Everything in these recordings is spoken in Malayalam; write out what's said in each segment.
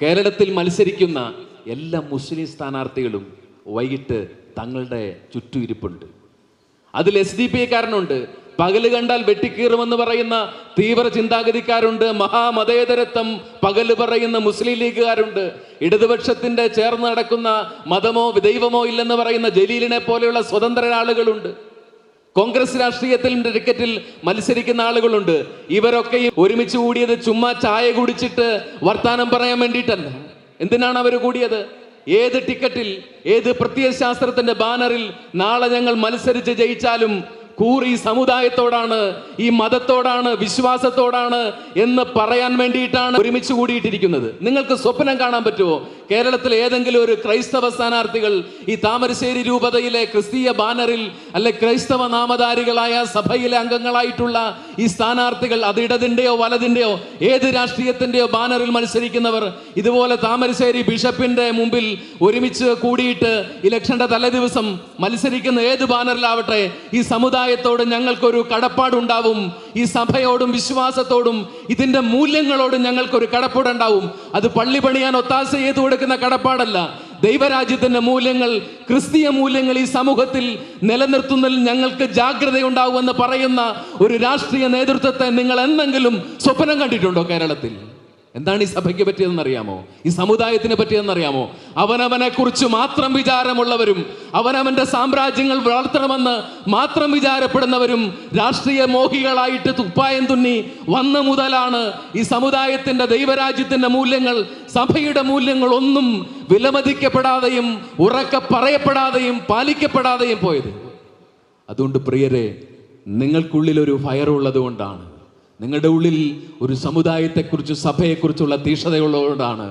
കേരളത്തിൽ മത്സരിക്കുന്ന എല്ലാ മുസ്ലിം സ്ഥാനാർത്ഥികളും വൈകിട്ട് തങ്ങളുടെ ചുറ്റും ഇരിപ്പുണ്ട്. അതിൽ SDPക്കാരനുണ്ട്, പകല് കണ്ടാൽ വെട്ടിക്കീറുമെന്ന് പറയുന്ന തീവ്ര ചിന്താഗതിക്കാരുണ്ട്, മഹാമതേതരത്വം പകല് പറയുന്ന മുസ്ലിം ലീഗുകാരുണ്ട്, ഇടതുപക്ഷത്തിന്റെ ചേർന്ന് നടക്കുന്ന മതമോ ദൈവമോ ഇല്ലെന്ന് പറയുന്ന ജലീലിനെ പോലെയുള്ള സ്വതന്ത്ര ആളുകളുണ്ട്, കോൺഗ്രസ് രാഷ്ട്രീയത്തിൽ ടിക്കറ്റിൽ മത്സരിക്കുന്ന ആളുകളുണ്ട്. ഇവരൊക്കെ ഒരുമിച്ച് കൂടിയത് ചുമ്മാ ചായ കുടിച്ചിട്ട് വർത്താനം പറയാൻ വേണ്ടിയിട്ടല്ല. എന്തിനാണ് അവർ കൂടിയത്? ഏത് ടിക്കറ്റിൽ, ഏത് പ്രത്യയശാസ്ത്രത്തിന്റെ ബാനറിൽ നാളെ ഞങ്ങൾ മത്സരിച്ച് ജയിച്ചാലും ഈ സമുദായത്തോടാണ്, ഈ മതത്തോടാണ്, വിശ്വാസത്തോടാണ് എന്ന് പറയാൻ വേണ്ടിയിട്ടാണ് ഒരുമിച്ച് കൂടിയിട്ടിരിക്കുന്നത്. നിങ്ങൾക്ക് സ്വപ്നം കാണാൻ പറ്റുമോ കേരളത്തിൽ ഏതെങ്കിലും ഒരു ക്രൈസ്തവ സ്ഥാനാർത്ഥികൾ ഈ താമരശ്ശേരി രൂപതയിലെ ക്രിസ്തീയ ബാനറിൽ അല്ലെ ക്രൈസ്തവ നാമധാരികളായ സഭയിലെ അംഗങ്ങളായിട്ടുള്ള ഈ സ്ഥാനാർത്ഥികൾ, അത് ഇടതിന്റെയോ വലതിന്റെയോ ഏത് രാഷ്ട്രീയത്തിന്റെയോ ബാനറിൽ മത്സരിക്കുന്നവർ ഇതുപോലെ താമരശ്ശേരി ബിഷപ്പിന്റെ മുമ്പിൽ ഒരുമിച്ച് കൂടിയിട്ട് ഇലക്ഷന്റെ തലേദിവസം മത്സരിക്കുന്ന ഏത് ബാനറിലാവട്ടെ ഈ സമുദായത്തോട് ഞങ്ങൾക്കൊരു കടപ്പാടുണ്ടാവും, ഈ സഭയോടും വിശ്വാസത്തോടും ഇതിന്റെ മൂല്യങ്ങളോടും ഞങ്ങൾക്കൊരു കടപ്പാടുണ്ടാവും. അത് പള്ളി പണിയാൻ ഒത്താശ ചെയ്തു കൊടുക്കുന്ന കടപ്പാടല്ല. ദൈവരാജ്യത്തിന്റെ മൂല്യങ്ങൾ, ക്രിസ്തീയ മൂല്യങ്ങൾ ഈ സമൂഹത്തിൽ നിലനിർത്തുന്നതിൽ ഞങ്ങൾക്ക് ജാഗ്രതയുണ്ടാവുമെന്ന് പറയുന്ന ഒരു രാഷ്ട്രീയ നേതൃത്വത്തെ നിങ്ങൾ എന്തെങ്കിലും സ്വപ്നം കണ്ടിട്ടുണ്ടോ കേരളത്തിൽ? എന്താണ് ഈ സഭയ്ക്ക് പറ്റിയതെന്നറിയാമോ? ഈ സമുദായത്തിന് പറ്റിയതെന്നറിയാമോ? അവനവനെ കുറിച്ച് മാത്രം വിചാരമുള്ളവരും അവനവന്റെ സാമ്രാജ്യങ്ങൾ വളർത്തണമെന്ന് മാത്രം വിചാരപ്പെടുന്നവരും രാഷ്ട്രീയ മോഹികളായിട്ട് തുപ്പായം തുന്നി വന്ന മുതലാണ് ഈ സമുദായത്തിന്റെ ദൈവരാജ്യത്തിന്റെ മൂല്യങ്ങൾ, സഭയുടെ മൂല്യങ്ങൾ ഒന്നും വിലമതിക്കപ്പെടാതെയും ഉറക്കെ പറയപ്പെടാതെയും പാലിക്കപ്പെടാതെയും പോയത്. അതുകൊണ്ട് പ്രിയരെ, നിങ്ങൾക്കുള്ളിൽ ഒരു ഫയർ ഉള്ളത് കൊണ്ടാണ്, നിങ്ങളുടെ ഉള്ളിൽ ഒരു സമുദായത്തെക്കുറിച്ച് സഭയെക്കുറിച്ചുള്ള തീക്ഷ്ണതയുള്ളതുകൊണ്ടാണ്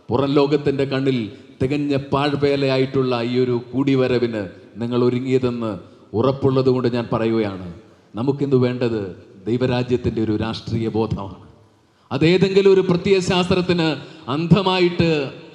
പുറം ലോകത്തിൻ്റെ കണ്ണിൽ തികഞ്ഞ പാഴ്വേലയായിട്ടുള്ള ഈ ഒരു കൂടിവരവിന് നിങ്ങൾ ഒരുങ്ങിയതെന്ന് ഉറപ്പുള്ളത് കൊണ്ട് ഞാൻ പറയുകയാണ്. നമുക്കിന്ന് വേണ്ടത് ദൈവരാജ്യത്തിൻ്റെ ഒരു രാഷ്ട്രീയ ബോധമാണ്. അതേതെങ്കിലും ഒരു പ്രത്യയശാസ്ത്രത്തിന് അന്ധമായിട്ട്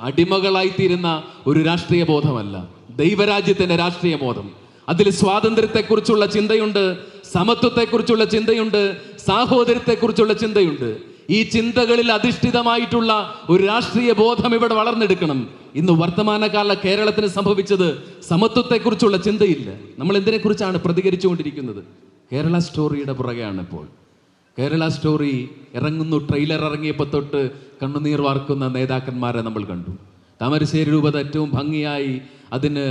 അടിമകളായിത്തീരുന്ന ഒരു രാഷ്ട്രീയ ബോധമല്ല. ദൈവരാജ്യത്തിൻ്റെ രാഷ്ട്രീയ ബോധം. അതിൽ സ്വാതന്ത്ര്യത്തെക്കുറിച്ചുള്ള ചിന്തയുണ്ട്, സമത്വത്തെക്കുറിച്ചുള്ള ചിന്തയുണ്ട്, സാഹോദര്യത്തെക്കുറിച്ചുള്ള ചിന്തയുണ്ട്. ഈ ചിന്തകളിൽ അധിഷ്ഠിതമായിട്ടുള്ള ഒരു രാഷ്ട്രീയ ബോധം ഇവിടെ വളർന്നെടുക്കണം. ഇന്ന് വർത്തമാനകാല കേരളത്തിന് സംഭവിച്ചത് സമത്വത്തെക്കുറിച്ചുള്ള ചിന്തയില്ല. നമ്മൾ എന്തിനെക്കുറിച്ചാണ് പ്രതികരിച്ചുകൊണ്ടിരിക്കുന്നത്? കേരള സ്റ്റോറിയുടെ പുറകെയാണ് ഇപ്പോൾ. കേരള സ്റ്റോറി ഇറങ്ങുന്നു, ട്രെയിലർ ഇറങ്ങിയപ്പോൾ തൊട്ട് കണ്ണുനീർ വാർക്കുന്ന നേതാക്കന്മാരെ നമ്മൾ കണ്ടു. താമരശ്ശേരി രൂപത ഏറ്റവും ഭംഗിയായി അതിന്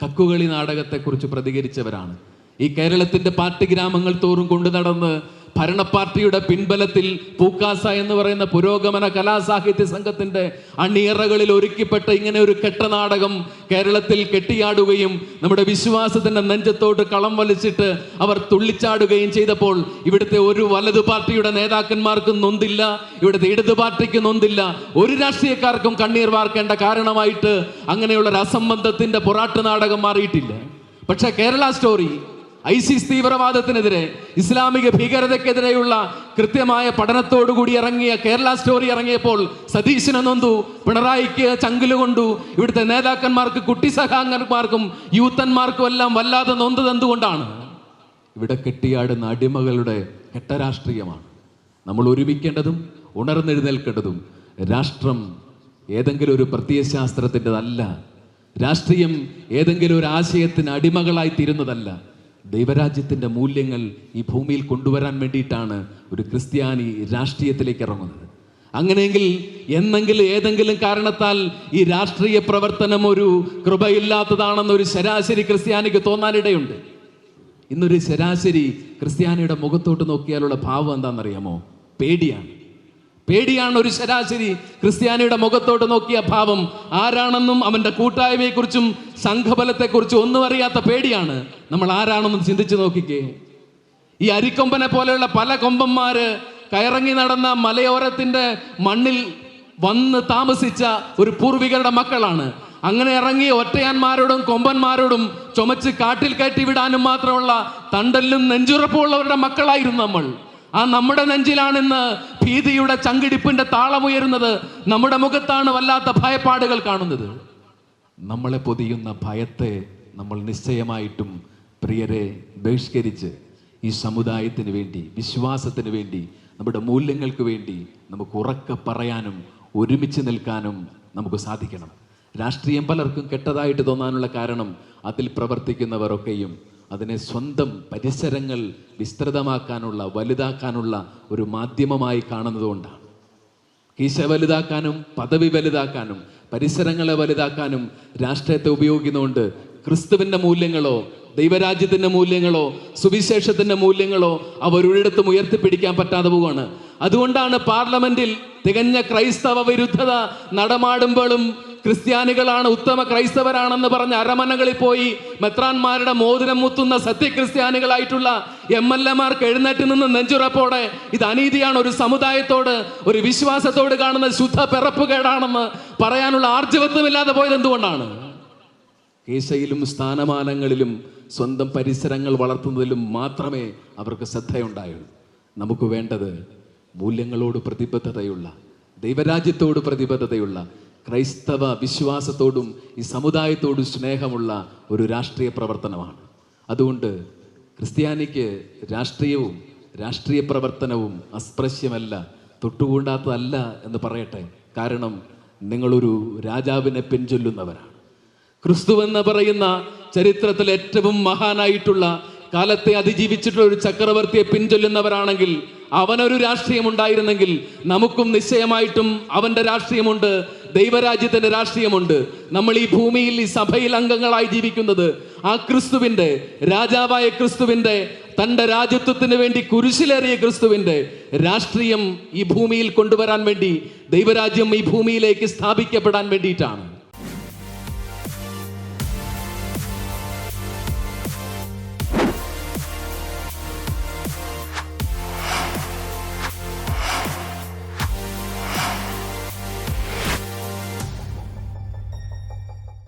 കക്കുകളി നാടകത്തെക്കുറിച്ച് പ്രതികരിച്ചവരാണ്. ഈ കേരളത്തിൻ്റെ പാർട്ടി ഗ്രാമങ്ങൾ തോറും കൊണ്ടു നടന്ന് ഭരണപാർട്ടിയുടെ പിൻബലത്തിൽ പൂക്കാസ എന്ന് പറയുന്ന പുരോഗമന കലാസാഹിത്യ സംഘത്തിന്റെ അണിയറകളിൽ ഒരുക്കിപ്പെട്ട ഇങ്ങനെ ഒരു കെട്ടനാടകം കേരളത്തിൽ കെട്ടിയാടുകയും നമ്മുടെ വിശ്വാസത്തിന്റെ നെഞ്ചത്തോട്ട് കളം വലിച്ചിട്ട് അവർ തുള്ളിച്ചാടുകയും ചെയ്തപ്പോൾ ഇവിടുത്തെ ഒരു വലതു പാർട്ടിയുടെ നേതാക്കന്മാർക്കും നൊന്തില്ല, ഇവിടുത്തെ ഇടതു പാർട്ടിക്ക് നൊന്തില്ല, ഒരു രാഷ്ട്രീയക്കാർക്കും കണ്ണീർ വാർക്കേണ്ട കാരണമായിട്ട് അങ്ങനെയുള്ള ഒരു അസംബന്ധത്തിന്റെ പൊറാട്ട് നാടകം മാറിയിട്ടില്ല. പക്ഷെ കേരള സ്റ്റോറി ISIS തീവ്രവാദത്തിനെതിരെ, ഇസ്ലാമിക ഭീകരതയ്ക്കെതിരെയുള്ള കൃത്യമായ പഠനത്തോടുകൂടി ഇറങ്ങിയ കേരള സ്റ്റോറി ഇറങ്ങിയപ്പോൾ സതീശനെ നൊന്തു, പിണറായിക്ക് ചങ്കില് കൊണ്ടു, ഇവിടുത്തെ നേതാക്കന്മാർക്ക്, കുട്ടി സഹാങ്കന്മാർക്കും യൂത്തന്മാർക്കും എല്ലാം വല്ലാതെ നൊന്ത് എന്തുകൊണ്ടാണ്? ഇവിടെ കെട്ടിയാടുന്ന അടിമകളുടെ കെട്ടരാഷ്ട്രീയമാണ്. നമ്മൾ ഒരുമിക്കേണ്ടതും ഉണർന്നെഴുന്നേൽക്കേണ്ടതും. രാഷ്ട്രം ഏതെങ്കിലും ഒരു പ്രത്യയശാസ്ത്രത്തിൻ്റെതല്ല, രാഷ്ട്രീയം ഏതെങ്കിലും ഒരു ആശയത്തിന് അടിമകളായി തീരുന്നതല്ല. ദൈവരാജ്യത്തിൻ്റെ മൂല്യങ്ങൾ ഈ ഭൂമിയിൽ കൊണ്ടുവരാൻ വേണ്ടിയിട്ടാണ് ഒരു ക്രിസ്ത്യാനി രാഷ്ട്രീയത്തിലേക്ക് ഇറങ്ങുന്നത്. അങ്ങനെയെങ്കിൽ എന്നെങ്കിലും ഏതെങ്കിലും കാരണത്താൽ ഈ രാഷ്ട്രീയ പ്രവർത്തനം ഒരു കൃപയില്ലാത്തതാണെന്നൊരു ശരാശരി ക്രിസ്ത്യാനിക്ക് തോന്നാനിടയുണ്ട്. ഇന്നൊരു ശരാശരി ക്രിസ്ത്യാനിയുടെ മുഖത്തോട്ട് നോക്കിയാലുള്ള ഭാവം എന്താണെന്നറിയാമോ? പേടിയാണ്. പേടിയാണ് ഒരു ശരാശരി ക്രിസ്ത്യാനിയുടെ മുഖത്തോട്ട് നോക്കിയ ഭാവം. ആരാണെന്നും അവന്റെ കൂട്ടായ്മയെക്കുറിച്ചും സംഘബലത്തെക്കുറിച്ചും ഒന്നും അറിയാത്ത പേടിയാണ്. നമ്മൾ ആരാണെന്നും ചിന്തിച്ചു നോക്കിക്കേ. ഈ അരിക്കൊമ്പനെ പോലെയുള്ള പല കൊമ്പന്മാര് കയറങ്ങി നടന്ന മലയോരത്തിന്റെ മണ്ണിൽ വന്ന് താമസിച്ച ഒരു പൂർവികരുടെ മക്കളാണ്. അങ്ങനെ ഇറങ്ങി ഒറ്റയാന്മാരോടും കൊമ്പന്മാരോടും ചുമച്ച് കാട്ടിൽ കയറ്റി വിടാനും മാത്രമുള്ള തണ്ടലും നെഞ്ചുറപ്പുള്ളവരുടെ മക്കളായിരുന്നു നമ്മൾ. ആ നമ്മുടെ നെഞ്ചിലാണിന്ന് ഭീതിയുടെ ചങ്കിടിപ്പിന്റെ താളമുയരുന്നത്. നമ്മുടെ മുഖത്താണ് വല്ലാത്ത ഭയപ്പാടുകൾ കാണുന്നത്. നമ്മളെ പൊതിയുന്ന ഭയത്തെ നമ്മൾ നിശ്ചയമായിട്ടും പ്രിയരെ ബഹിഷ്കരിച്ച് ഈ സമുദായത്തിന് വേണ്ടി, വിശ്വാസത്തിന് വേണ്ടി, നമ്മുടെ മൂല്യങ്ങൾക്ക് വേണ്ടി നമുക്ക് ഉറക്കെ പറയാനും ഒരുമിച്ച് നിൽക്കാനും നമുക്ക് സാധിക്കണം. രാഷ്ട്രീയം പലർക്കും കെട്ടതായിട്ട് തോന്നാനുള്ള കാരണം അതിൽ പ്രവർത്തിക്കുന്നവരൊക്കെയും അതിനെ സ്വന്തം പരിസരങ്ങൾ വിസ്തൃതമാക്കാനുള്ള, വലുതാക്കാനുള്ള ഒരു മാധ്യമമായി കാണുന്നതുകൊണ്ടാണ്. കീശ വലുതാക്കാനും പദവി വലുതാക്കാനും പരിസരങ്ങളെ വലുതാക്കാനും രാഷ്ട്രീയത്തെ ഉപയോഗിക്കുന്നതുകൊണ്ട് ക്രിസ്തുവിൻ്റെ മൂല്യങ്ങളോ ദൈവരാജ്യത്തിൻ്റെ മൂല്യങ്ങളോ സുവിശേഷത്തിൻ്റെ മൂല്യങ്ങളോ അവരൊരിടത്തും ഉയർത്തിപ്പിടിക്കാൻ പറ്റാതെ പോവുകയാണ്. അതുകൊണ്ടാണ് പാർലമെന്റിൽ തികഞ്ഞ ക്രൈസ്തവ വിരുദ്ധത നടമാടുമ്പോഴും ക്രിസ്ത്യാനികളാണ് ഉത്തമ ക്രൈസ്തവരാണെന്ന് പറഞ്ഞ് അരമനകളിൽ പോയി മെത്രാന്മാരുടെ മോതിരം മുത്തുന്ന സത്യക്രിസ്ത്യാനികളായിട്ടുള്ള MLA-മാർക്ക് എഴുന്നേറ്റ് നിന്ന് നെഞ്ചുറപ്പോടെ ഇത് അനീതിയാണ്, ഒരു സമുദായത്തോട് ഒരു വിശ്വാസത്തോട് കാണുന്ന ശുദ്ധ പിറപ്പുകേടാണെന്ന് പറയാനുള്ള ആർജവത്വമില്ലാതെ പോയത് എന്തുകൊണ്ടാണ്? കേശയിലും സ്ഥാനമാനങ്ങളിലും സ്വന്തം പരിസരങ്ങൾ വളർത്തുന്നതിലും മാത്രമേ അവർക്ക് ശ്രദ്ധയുണ്ടായുള്ളൂ. നമുക്ക് വേണ്ടത് മൂല്യങ്ങളോട് പ്രതിബദ്ധതയുള്ള, ദൈവരാജ്യത്തോട് പ്രതിബദ്ധതയുള്ള, ക്രൈസ്തവ വിശ്വാസത്തോടും ഈ സമുദായത്തോടും സ്നേഹമുള്ള ഒരു രാഷ്ട്രീയ പ്രവർത്തനമാണ്. അതുകൊണ്ട് ക്രിസ്ത്യാനിക്ക് രാഷ്ട്രീയവും രാഷ്ട്രീയ പ്രവർത്തനവും അസ്പൃശ്യമല്ല, തൊട്ടുകൂടാത്തതല്ല എന്ന് പറയട്ടെ. കാരണം നിങ്ങളൊരു രാജാവിനെ പിൻചൊല്ലുന്നവരാണ്. ക്രിസ്തു എന്ന് പറയുന്ന ചരിത്രത്തിൽ ഏറ്റവും മഹാനായിട്ടുള്ള, കാലത്തെ അതിജീവിച്ചിട്ടുള്ള ഒരു ചക്രവർത്തിയെ പിൻചൊല്ലുന്നവരാണെങ്കിൽ അവനൊരു രാഷ്ട്രീയം ഉണ്ടായിരുന്നെങ്കിൽ നമുക്കും നിശ്ചയമായിട്ടും അവൻ്റെ രാഷ്ട്രീയമുണ്ട്, ദൈവരാജ്യത്തിൻ്റെ രാഷ്ട്രീയമുണ്ട്. നമ്മൾ ഈ ഭൂമിയിൽ ഈ സഭയിൽ അംഗങ്ങളായി ജീവിക്കുന്നത് ആ ക്രിസ്തുവിൻ്റെ, രാജാവായ ക്രിസ്തുവിൻ്റെ, തൻ്റെ രാജ്യത്വത്തിന് വേണ്ടി കുരിശിലേറിയ ക്രിസ്തുവിൻ്റെ രാഷ്ട്രീയം ഈ ഭൂമിയിൽ കൊണ്ടുവരാൻ വേണ്ടി, ദൈവരാജ്യം ഈ ഭൂമിയിലേക്ക് സ്ഥാപിക്കപ്പെടാൻ വേണ്ടിയിട്ടാണ്.